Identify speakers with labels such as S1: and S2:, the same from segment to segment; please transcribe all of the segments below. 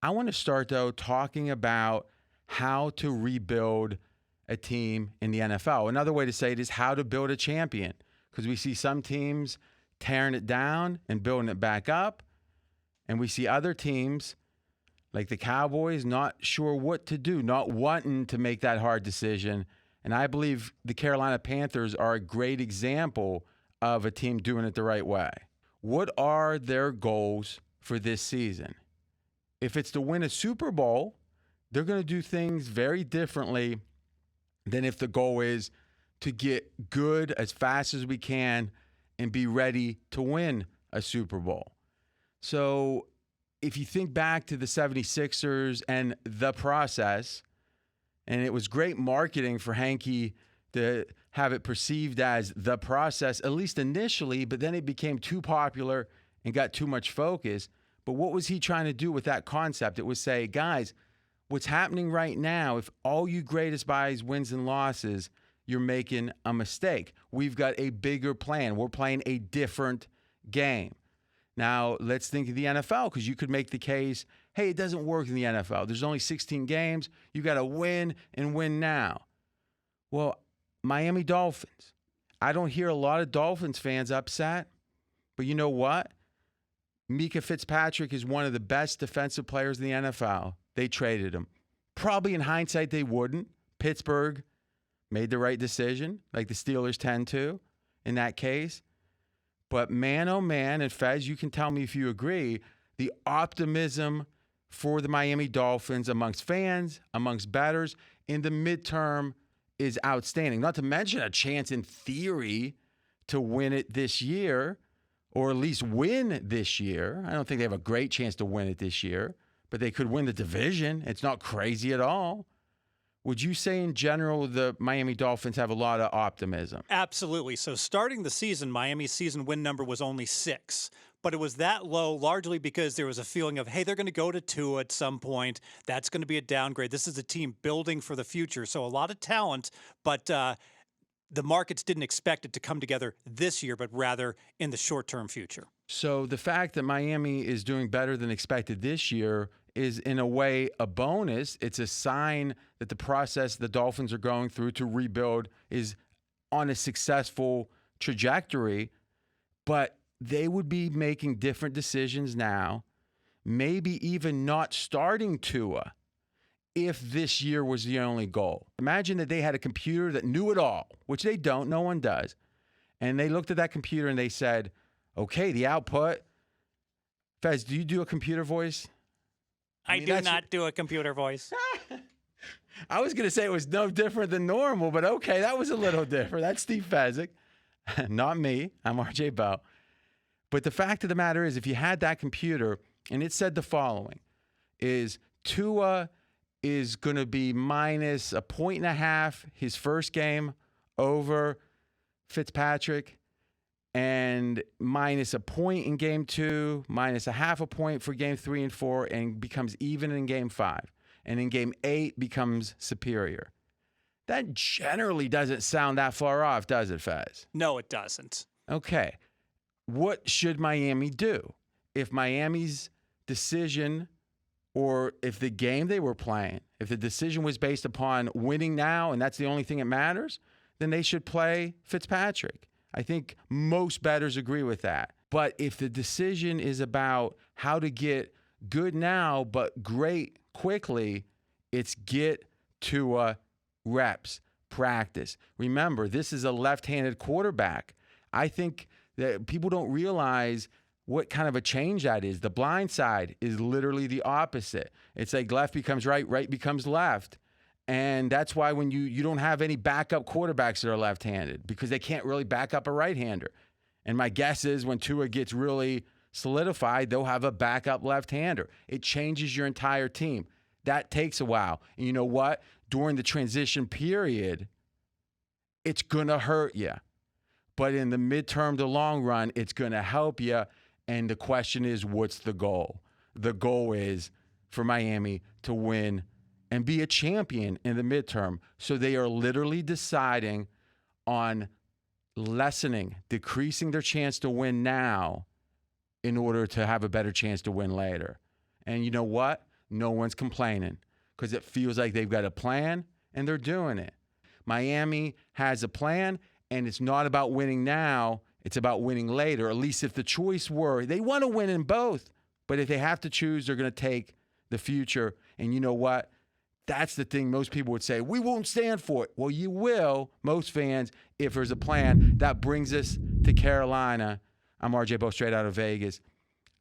S1: I want to start, though, talking about how to rebuild a team in the NFL. Another way to say it is how to build a champion, because we see some teams tearing it down and building it back up, and we see other teams like the Cowboys not sure what to do, not wanting to make that hard decision. And I believe the Carolina Panthers are a great example of a team doing it the right way. What are their goals for this season? If it's to win a Super Bowl, they're going to do things very differently than if the goal is to get good as fast as we can and be ready to win a Super Bowl. So if you think back to the 76ers and the process, and it was great marketing for Hanke to have it perceived as the process, at least initially, but then it became too popular and got too much focus. But what was he trying to do with that concept? It was say, guys, what's happening right now, if all you grade us by is wins and losses, you're making a mistake. We've got a bigger plan. We're playing a different game. Now, let's think of the NFL, because you could make the case, hey, it doesn't work in the NFL. There's only 16 games. You got to win and win now. Well, Miami Dolphins. I don't hear a lot of Dolphins fans upset, but you know what? Mika Fitzpatrick is one of the best defensive players in the NFL. They traded him. Probably in hindsight, they wouldn't. Pittsburgh made the right decision, like the Steelers tend to in that case. But man, oh man, and Fez, you can tell me if you agree, the optimism for the Miami Dolphins amongst fans, amongst bettors in the midterm is outstanding. Not to mention a chance in theory to win it this year, or at least win this year. I don't think they have a great chance to win it this year, but they could win the division. It's not crazy at all. Would you say in general the Miami Dolphins have a lot of optimism?
S2: Absolutely. So starting the season, Miami's season win number was only 6. But it was that low largely because there was a feeling of, hey, they're going to go to Tua at some point. That's going to be a downgrade. This is a team building for the future. So a lot of talent, but the markets didn't expect it to come together this year, but rather in the short-term future.
S1: So the fact that Miami is doing better than expected this year is in a way a bonus. It's a sign that the process the Dolphins are going through to rebuild is on a successful trajectory, but they would be making different decisions now, maybe even not starting Tua if this year was the only goal. Imagine that they had a computer that knew it all, which they don't, no one does. And they looked at that computer and they said, okay, the output. Fez, do you do a computer voice?
S2: I do not do a computer voice.
S1: I was going to say it was no different than normal, but okay, that was a little different. That's Steve Fezzik, not me. I'm RJ Bell. But the fact of the matter is, if you had that computer and it said the following, is Tua is going to be minus 1.5 his first game over Fitzpatrick, and minus a point in game 2, minus 0.5 point for game 3 and 4, and becomes even in game 5. And in game 8 becomes superior. That generally doesn't sound that far off, does it, Fez?
S2: No, it doesn't.
S1: Okay. What should Miami do? If Miami's decision, or if the game they were playing, if the decision was based upon winning now and that's the only thing that matters, then they should play Fitzpatrick. I think most bettors agree with that. But if the decision is about how to get good now but great quickly, it's get to reps, practice. Remember, this is a left-handed quarterback. I think that people don't realize what kind of a change that is. The blind side is literally the opposite. It's like left becomes right, right becomes left. And that's why when you don't have any backup quarterbacks that are left-handed, because they can't really back up a right-hander. And my guess is when Tua gets really solidified, they'll have a backup left-hander. It changes your entire team. That takes a while. And you know what? During the transition period, it's going to hurt you. But in the midterm to long run, it's going to help you. And the question is, what's the goal? The goal is for Miami to win and be a champion in the midterm. So they are literally deciding on lessening, decreasing their chance to win now in order to have a better chance to win later. And you know what? no one's complaining because it feels like they've got a plan and they're doing it. Miami has a plan, and it's not about winning now. It's about winning later. At least if the choice were, they want to win in both. But if they have to choose, they're going to take the future. And you know what? That's the thing most people would say, we won't stand for it. Well, you will, most fans, if there's a plan. That brings us to Carolina. I'm RJ Bo, straight out of Vegas.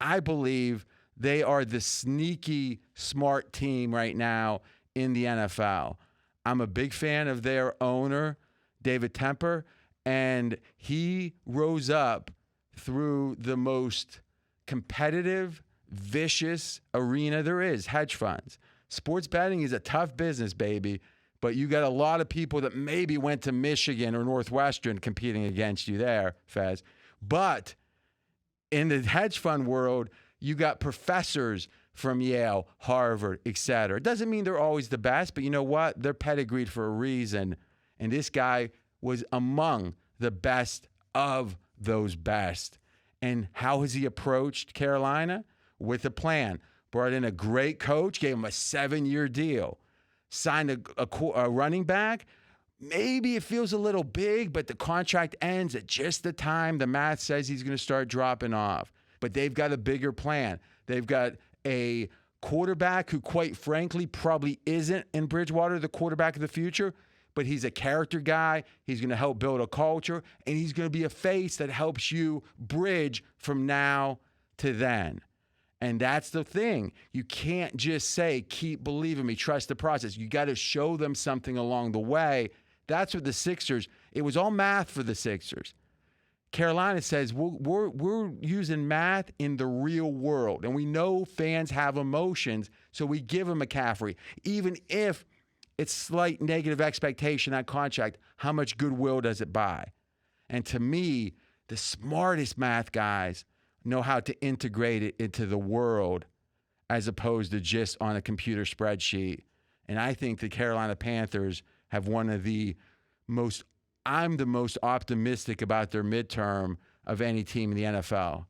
S1: I believe they are the sneaky, smart team right now in the NFL. I'm a big fan of their owner, David Temper, and he rose up through the most competitive, vicious arena there is, hedge funds. Sports betting is a tough business, baby, but you got a lot of people that maybe went to Michigan or Northwestern competing against you there, Fez. But in the hedge fund world, you got professors from Yale, Harvard, et cetera. It doesn't mean they're always the best, but you know what? They're pedigreed for a reason. And this guy was among the best of those best. And how has he approached Carolina? With a plan. Brought in a great coach, gave him a 7-year deal. Signed a running back. Maybe it feels a little big, but the contract ends at just the time the math says he's going to start dropping off. But they've got a bigger plan. They've got a quarterback who, quite frankly, probably isn't in Bridgewater the quarterback of the future, but he's a character guy. He's going to help build a culture, and he's going to be a face that helps you bridge from now to then. And that's the thing. You can't just say, keep believing me, trust the process. You got to show them something along the way. That's what the Sixers, it was all math for the Sixers. Carolina says, we're using math in the real world. And we know fans have emotions, so we give them McCaffrey. Even if it's slight negative expectation on contract, how much goodwill does it buy? And to me, the smartest math guys know how to integrate it into the world as opposed to just on a computer spreadsheet. And I think the Carolina Panthers have one of the most, I'm the most optimistic about their midterm of any team in the NFL.